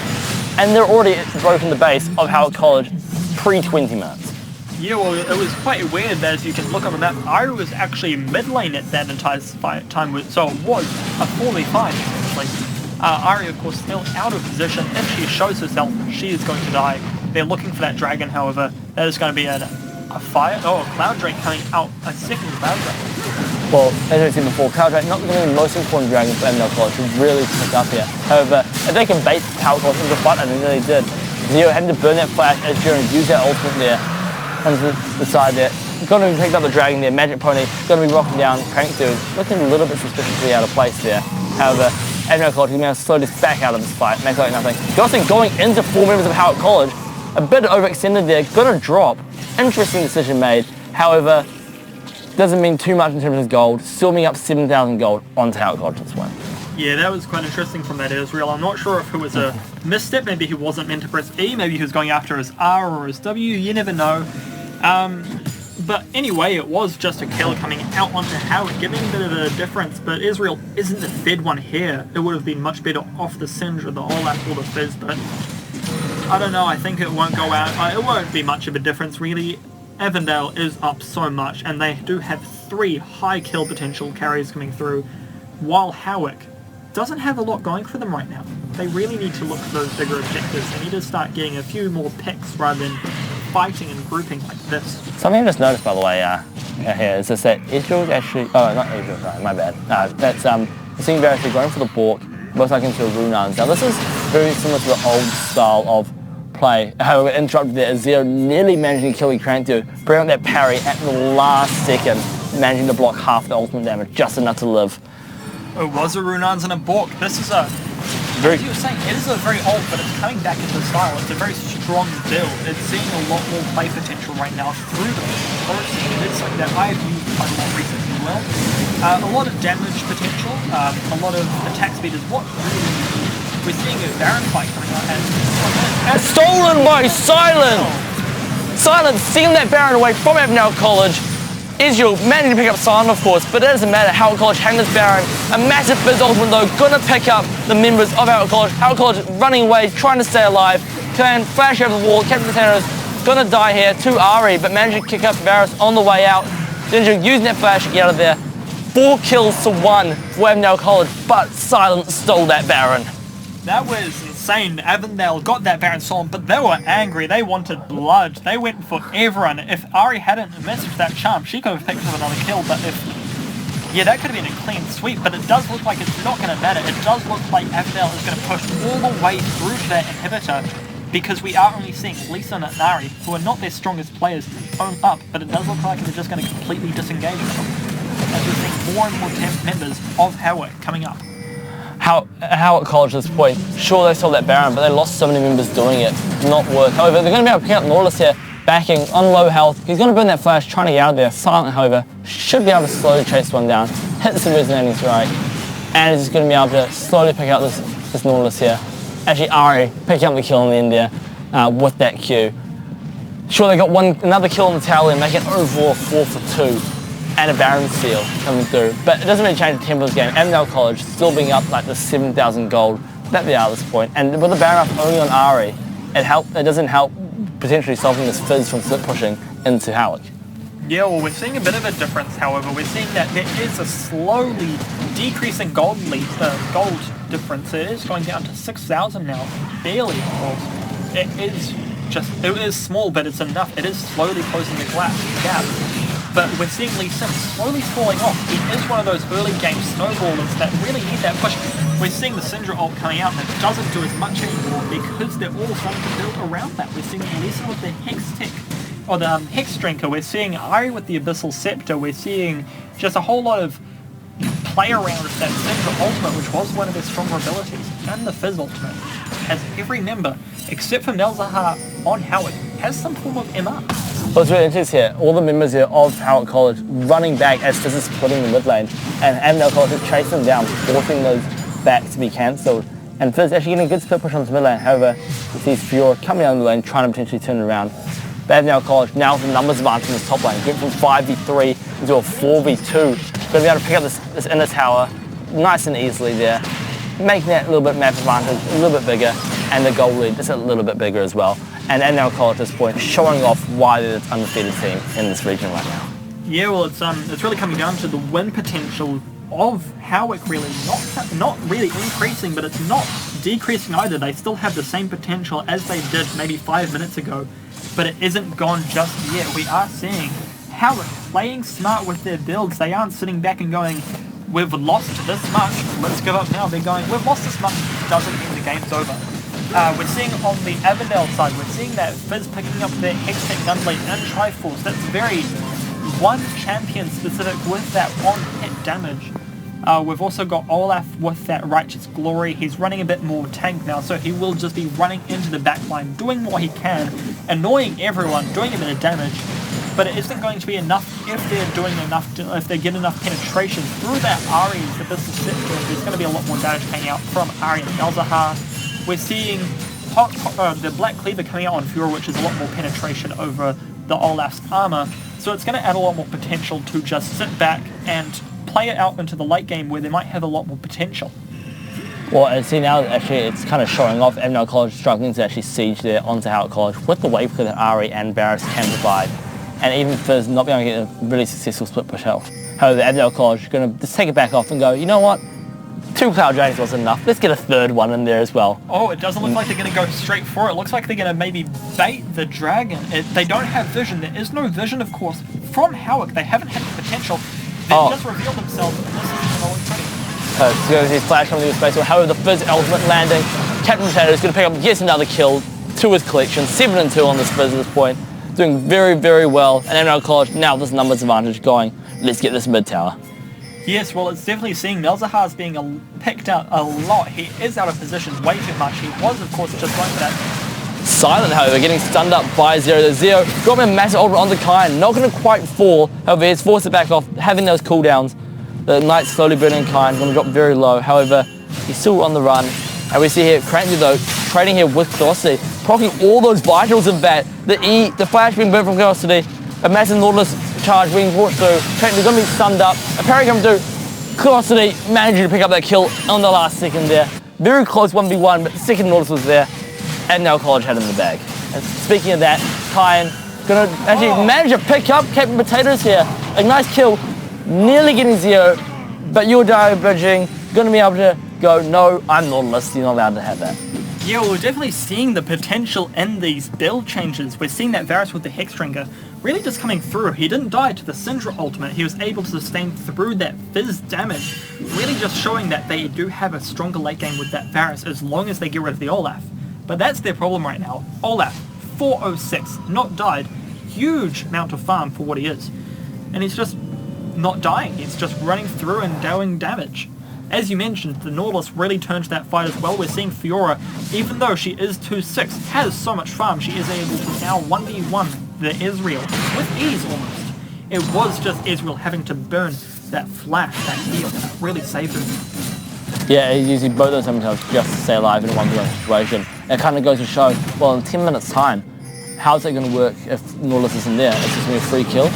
and they're already broken the base of Howick College pre-20 minutes. Yeah, well, it was quite weird that as you can look on the map, Ahri was actually mid lane at that entire time, so it was a 4v5 essentially. Ahri, of course, still out of position. If she shows herself, she is going to die. They're looking for that dragon, however. That is going to be a fire. Oh, a Cloud Drake coming out. A second Cloud Drake. Well, as I said before, Cloud Drake not going to be the most important dragon for Avondale College to really pick up here. However, if they can bait Howick College into the fight, and they really did, Zio having to burn that flash as Jiren used that ultimate there. Onto the side there. Going to pick up the dragon there. Magic Pony going to be rocking down Crank Dude. Looking a little bit suspiciously out of place there. However, Avondale College is going to slow this back out of this fight, make it like nothing. Gosling going into 4 members of Howick College, a bit overextended there, got a drop. Interesting decision made. However, doesn't mean too much in terms of gold. Still being up 7,000 gold onto Howick College this one. Yeah, that was quite interesting from that Israel. I'm not sure if it was a misstep. Maybe he wasn't meant to press E. Maybe he was going after his R or his W. You never know. But anyway, it was just a kill coming out onto Howick, giving a bit of a difference. But Israel isn't the fed one here. It would have been much better off the Singe or the Olaf or the Fizz. But I don't know. I think it won't go out. It won't be much of a difference, really. Avondale is up so much, and they do have 3 high kill potential carries coming through, while Howick doesn't have a lot going for them right now. They really need to look for those bigger objectives. They need to start getting a few more picks rather than fighting and grouping like this. Something I just noticed, by the way, here is just that Israel's actually... Oh, not Israel, sorry, my bad. That's seeing they're actually going for the balk, most like into a Runans. Now, this is very similar to the old style of play. However, interrupted there, Zero nearly managing to kill Crank to bring out that parry at the last second, managing to block half the ultimate damage, just enough to live. It was a Runans and a balk. This is a... As you were saying, it is a very old, but it's coming back into style. It's a very strong build. It's seeing a lot more play potential right now through the first. It's something that I've used quite a lot recently as well. A lot of damage potential, a lot of attack speed is what really we're seeing a Baron fight coming out. And stolen by Silent! Silent stealing that Baron away from Avondale College. Israel managing to pick up Silent, of course, but it doesn't matter. Howick College hang this Baron. A massive Fizz ultimate, though, gonna pick up the members of Howick College. Howick College running away, trying to stay alive. Can flash over the wall. Captain Potatoes gonna die here to Ari, but managing to kick up Varus on the way out. Ginger using that flash to get out of there. 4 kills to 1 for Avondale College, but Silent stole that Baron. That was insane. Avondale got that Baron stolen, but they were angry. They wanted blood. They went for everyone. If Ari hadn't messaged that charm, she could have picked up another kill, but if... Yeah, that could have been a clean sweep, but it does look like it's not going to matter. It does look like Avondale is going to push all the way through to that inhibitor, because we are only seeing Lisa and Nari, who are not their strongest players, own up, but it does look like they're just going to completely disengage them, as we're seeing more and more members of Howick coming up. Howick College at this point, sure they stole that Baron, but they lost so many members doing it. Not worth. However, they're going to be able to pick out Nautilus here, backing on low health. He's going to burn that flash, trying to get out of there. Silent, however, should be able to slowly chase one down, hit some resonating strike, and is going to be able to slowly pick out this Nautilus here. Actually, Ari picking up the kill in the end there with that Q. Sure, they got another kill in the tower and make it overall 4 for 2. And a Baron steal coming through. But it doesn't really change the tempo of this game. Avondale College still being up like the 7,000 gold that they are at this point. And with the Baron up only on Ari, it doesn't help potentially solving this Fizz from split pushing into Howick. Yeah, well, we're seeing a bit of a difference, however. We're seeing that there is a slowly decreasing gold difference. It is going down to 6,000 now. Barely, of course. It is small, but it's enough. It is slowly closing the gap. But we're seeing Lee Sim slowly falling off. He is one of those early game snowballers that really need that push. We're seeing the Syndra ult coming out and it doesn't do as much anymore because they're all starting to build around that. We're seeing Lisa with the Hex Tech, or the Hex Drinker. We're seeing Ari with the Abyssal Scepter. We're seeing just a whole lot of play around with that Syndra ultimate, which was one of their stronger abilities. And the Fizz ultimate, as every member, except for Melzahar on Howick, has some form of MR. What's really interesting here, all the members here of Howick College running back as Fizz is splitting the mid lane, and Avondale College is chasing them down, forcing those back to be cancelled. And Fizz actually getting a good split push on the mid lane. However, he sees Fiora coming down the lane, trying to potentially turn it around. But Avondale College now with the numbers advantage in this top lane, going from 5v3 into a 4v2. Going to be able to pick up this inner tower nice and easily there, making that a little bit map advantage a little bit bigger, and the goal lead is a little bit bigger as well. And Avondale College at this point showing off why they're the undefeated team in this region right now. Yeah, well, it's really coming down to the win potential of Howick really not really increasing, but it's not decreasing either. They still have the same potential as they did maybe 5 minutes ago, but it isn't gone just yet. We are seeing Howick playing smart with their builds. They aren't sitting back and going, we've lost this much, let's give up now. They're going, we've lost this much, doesn't mean the game's over. We're seeing on the Avondale side, we're seeing that Fizz picking up their Hextech Gunblade and Triforce. That's very one champion specific with that one hit damage. We've also got Olaf with that Righteous Glory. He's running a bit more tank now, so he will just be running into the backline, doing what he can, annoying everyone, doing a bit of damage. But it isn't going to be enough if they're doing enough, if they get enough penetration through that Ari, the business sector. There's going to be a lot more damage coming out from Ari and Malzahar. We're seeing the Black Cleaver coming out on Fury, which is a lot more penetration over the Olaf's armor. So it's going to add a lot more potential to just sit back and play it out into the late game where they might have a lot more potential. Well, and see now, actually, it's kind of showing off Avondale College struggling to actually siege there onto Howick College with the wave that Ari and Barris can provide, and even Fizz not being able to get a really successful split push health. However, Avondale College is going to just take it back off and go, you know what? 2 Cloud Dragons wasn't enough. Let's get a third one in there as well. Oh, it doesn't look like they're going to go straight for it. It looks like they're going to maybe bait the dragon. They don't have vision. There is no vision, of course, from Howick. They haven't had the potential. They've just revealed themselves, and this isn't going to look pretty. So there's his flash coming through space. However, the Fizz ultimate landing. Captain Potato is going to pick up yet another kill to his collection. 7-2 on this Fizz at this point. Doing very, very well. And Avondale College now this numbers advantage going, let's get this mid tower. Yes, well, it's definitely seeing Malzahar's being picked out a lot. He is out of position way too much. He was, of course, just like that. Silent, however, getting stunned up by 0-0. Dropping a massive ultimate on the Kine. Not going to quite fall. However, he's forced it back off, having those cooldowns. The Knight slowly burning Kine, going to drop very low. However, he's still on the run. And we see here, Cranky, though, trading here with Velocity, proccing all those vitals of that. The flash being burnt from Velocity. A massive Nautilus charge being brought through. Cranky's going to be stunned up. A parry coming through. Velocity managing to pick up that kill on the last second there. Very close 1v1, but the second Nautilus was there. And now College had in the bag. And speaking of that, Kyan going to actually manage to pick up Captain Potatoes here. A nice kill, nearly getting 0, but you're bridging, going to be able to go, no, I'm Nautilus, you're not allowed to have that. Yeah, well, we're definitely seeing the potential in these build changes. We're seeing that Varus with the Hexdrinker really just coming through. He didn't die to the Syndra ultimate. He was able to sustain through that Fizz damage, really just showing that they do have a stronger late game with that Varus as long as they get rid of the Olaf. But that's their problem right now. Olaf, 406, not died. Huge amount of farm for what he is. And he's just not dying. He's just running through and doing damage. As you mentioned, the Nautilus really turned to that fight as well. We're seeing Fiora, even though she is 2-6, has so much farm, she is able to now 1v1 the Ezreal with ease almost. It was just Ezreal having to burn that flash, that heal, and it really saved him. Yeah, he's using both those sometimes just to stay alive in a 1v1 situation. It kind of goes to show, well, in 10 minutes time, how's it going to work if Nautilus isn't there? It's just going to be a free kill.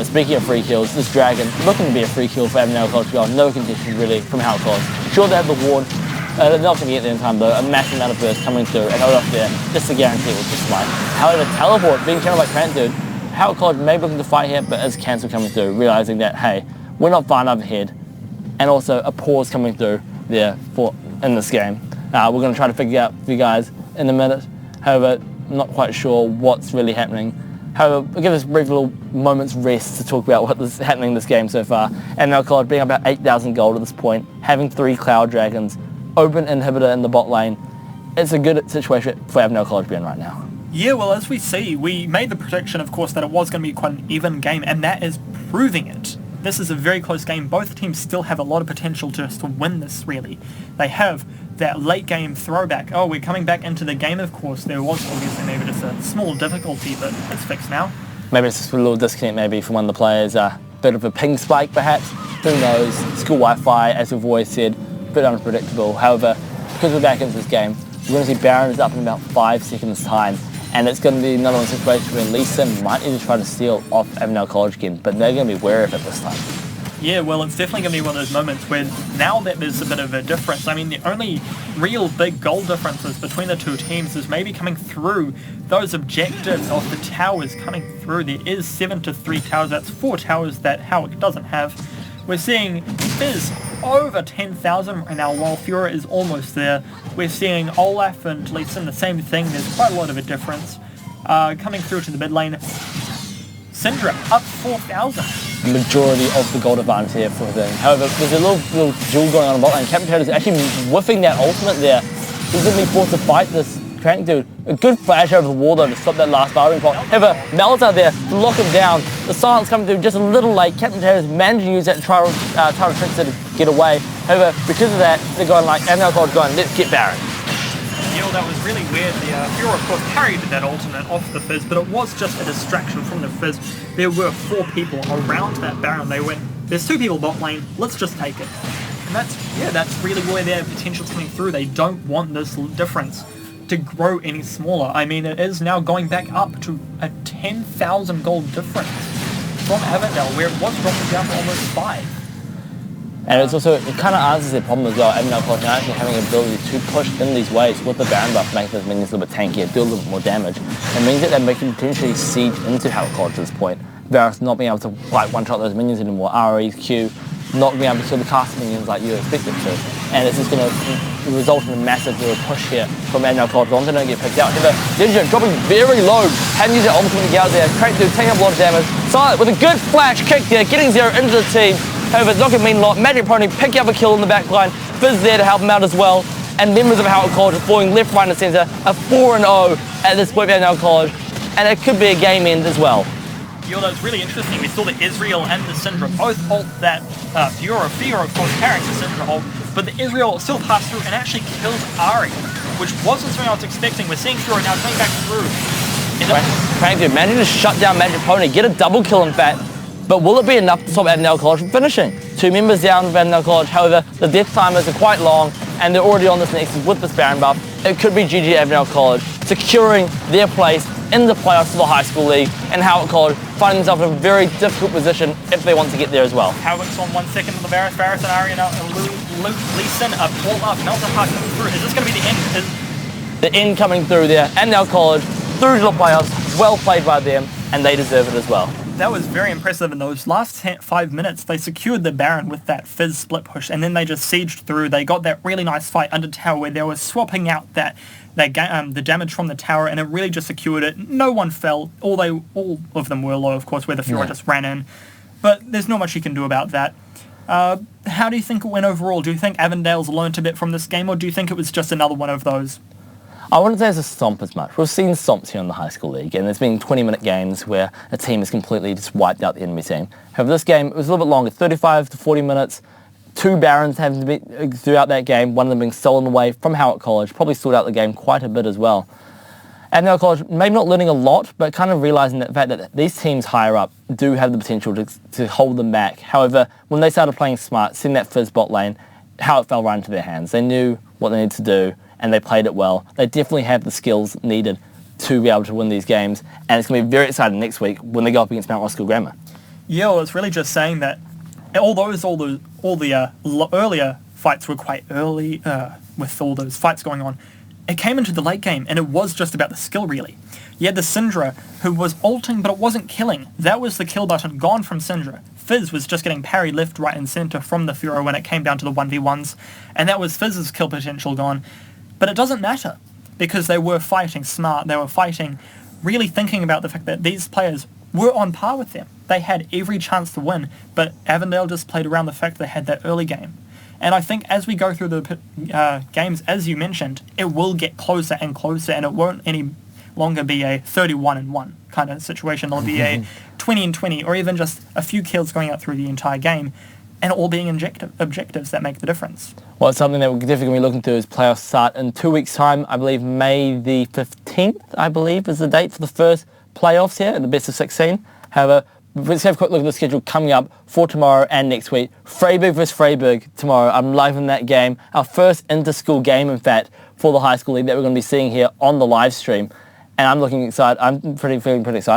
Speaking of free kills, this Dragon looking to be a free kill for Avondale College Girl. No conditions really from Howick College. Sure, they have the ward. They're not going to get there in time though. A massive amount of burst coming through and Olaf there just to guarantee it was just fine. However, teleport being channeled by Trent dude. Howick College may be looking to fight here, but as cancel coming through, realizing that hey, we're not far enough ahead, and also a pause coming through there in this game. We're going to try to figure out for you guys in a minute. However, I'm not quite sure what's really happening. However, we'll give us a brief little moment's rest to talk about what is happening in this game so far. And now College being about 8,000 gold at this point, having 3 Cloud Dragons, open inhibitor in the bot lane. It's a good situation for Avondale College being right now. Yeah, well, as we see, we made the prediction, of course, that it was going to be quite an even game, and that is proving it. This is a very close game. Both teams still have a lot of potential to win this, really. They have that late game throwback. Oh, we're coming back into the game, of course. There was obviously maybe just a small difficulty, but it's fixed now. Maybe it's just a little disconnect maybe from one of the players. A bit of a ping spike, perhaps. Who knows? School Wi-Fi, as we've always said, a bit unpredictable. However, because we're back into this game, we're going to see Baron is up in about 5 seconds' time. And it's going to be another one situation where Lee Sim might need to try to steal off Avondale College again, but they're going to be wary of it this time. Yeah, well, it's definitely going to be one of those moments where now that there's a bit of a difference, I mean, the only real big goal differences between the two teams is maybe coming through those objectives of the towers coming through. There is 7 to 3 towers, that's 4 towers that Howick doesn't have. We're seeing Fizz over 10,000 right now, while Fiora is almost there. We're seeing Olaf and Lee Sin the same thing, there's quite a lot of a difference. Coming through to the mid lane, Syndra up 4,000. The majority of the gold advantage here for them. However, there's a little duel going on in bot lane. Captain Potato is actually whiffing that ultimate there. He's going to be forced to fight this Crank do a good flash over the wall though to stop that last barring pot. However, Mel's out there to lock him down. The silence coming through just a little late. Captain Taylor's managed to use that trial trick to get away. However, because of that, they're going like, Avondale College going, let's get Baron. Yeah, that was really weird. The Fuhrer, of course, parried that alternate off the Fizz, but it was just a distraction from the Fizz. There were 4 people around that Baron. They went, there's 2 people bot lane, let's just take it. And that's really where their potential's coming through. They don't want this difference to grow any smaller. I mean, it is now going back up to a 10,000 gold difference from Avondale, where it was dropping down to almost 5. And it's also, it kind of answers their problem as well. Avondale College now actually having the ability to push in these ways with the Baron buff, making those minions a little bit tankier, do a little bit more damage. It means that they can potentially siege into Howick College at this point. Varus not being able to like one-shot those minions anymore, RE, Q, not being able to kill the cast minions like you expect it to. And it's just going to result in a massive push here from Avondale College. Lonzo don't get picked out. However, Ninja dropping very low, hadn't used that ultimate to get out there. Crank through, taking up a lot of damage. Silent with a good flash kick there, getting 0 into the team. However, it's not going to mean a lot. Magic Pony picking up a kill in the back line. Fizz there to help him out as well. And members of Howick College are falling left, right and centre. A 4-0 at this point at Avondale College. And it could be a game end as well. Yo, that was really interesting. We saw the Israel and the Syndra both ult that Fuhrer, of course, carrying the Syndra ult, but the Israel still passed through and actually killed Ari, which wasn't something I was expecting. We're seeing Fuhrer now coming back through. Crank dude, managing to shut down Magic Pony, get a double kill in fact, but will it be enough to stop Avondale College from finishing? 2 members down of Avondale College, however, the death timers are quite long and they're already on this Nexus with this Baron buff. It could be GG Avondale College, securing their place in the playoffs for the high school league, and Howick College finding themselves in a very difficult position if they want to get there as well. Howick's on 1 second on the Varus and Ari now, Lee Sin up, all up, Melton Park coming through. Is this going to be the end? The end coming through there, Avondale College through to the playoffs, well played by them, and they deserve it as well. That was very impressive. In those last 5 minutes, they secured the Baron with that Fizz split push, and then they just sieged through. They got that really nice fight under tower where they were swapping out the damage from the tower, and it really just secured it. No one fell. All of them were low, of course, where the Fuhrer just ran in. But there's not much you can do about that. How do you think it went overall? Do you think Avondale's learnt a bit from this game, or do you think it was just another one of those? I wouldn't say it's a stomp as much. We've seen stomps here in the high school league, and there's been 20-minute games where a team has completely just wiped out the enemy team. However, this game, it was a little bit longer, 35 to 40 minutes. 2 Barons having to be throughout that game, one of them being stolen away from Howick College, probably sorted out the game quite a bit as well. Avondale College, maybe not learning a lot, but kind of realising the fact that these teams higher up do have the potential to hold them back. However, when they started playing smart, seeing that Fizz bot lane, Howick fell right into their hands. They knew what they needed to do, and they played it well. They definitely have the skills needed to be able to win these games, and it's going to be very exciting next week when they go up against Mount Roskill Grammar. Yeah, well, it's really just saying that all the earlier fights were quite early with all those fights going on. It came into the late game, and it was just about the skill, really. You had the Syndra, who was ulting, but it wasn't killing. That was the kill button gone from Syndra. Fizz was just getting parried left, right, and centre from the Fuhrer when it came down to the 1v1s, and that was Fizz's kill potential gone. But it doesn't matter, because they were fighting smart. They were fighting, really thinking about the fact that these players were on par with them. They had every chance to win, but Avondale just played around the fact they had that early game. And I think as we go through the games, as you mentioned, it will get closer and closer, and it won't any longer be a 31-1 kind of situation. It'll be a 20-20, or even just a few kills going out through the entire game, and all being objectives that make the difference. Well, it's something that we're definitely going to be looking to as playoffs start in 2 weeks' time. I believe May the 15th, I believe, is the date for the first playoffs here at the best of 16. However, let's have a quick look at the schedule coming up for tomorrow and next week. Freiburg versus Freiburg tomorrow. I'm live in that game. Our first inter-school game, in fact, for the high school league that we're going to be seeing here on the live stream. And I'm looking excited. I'm feeling pretty excited.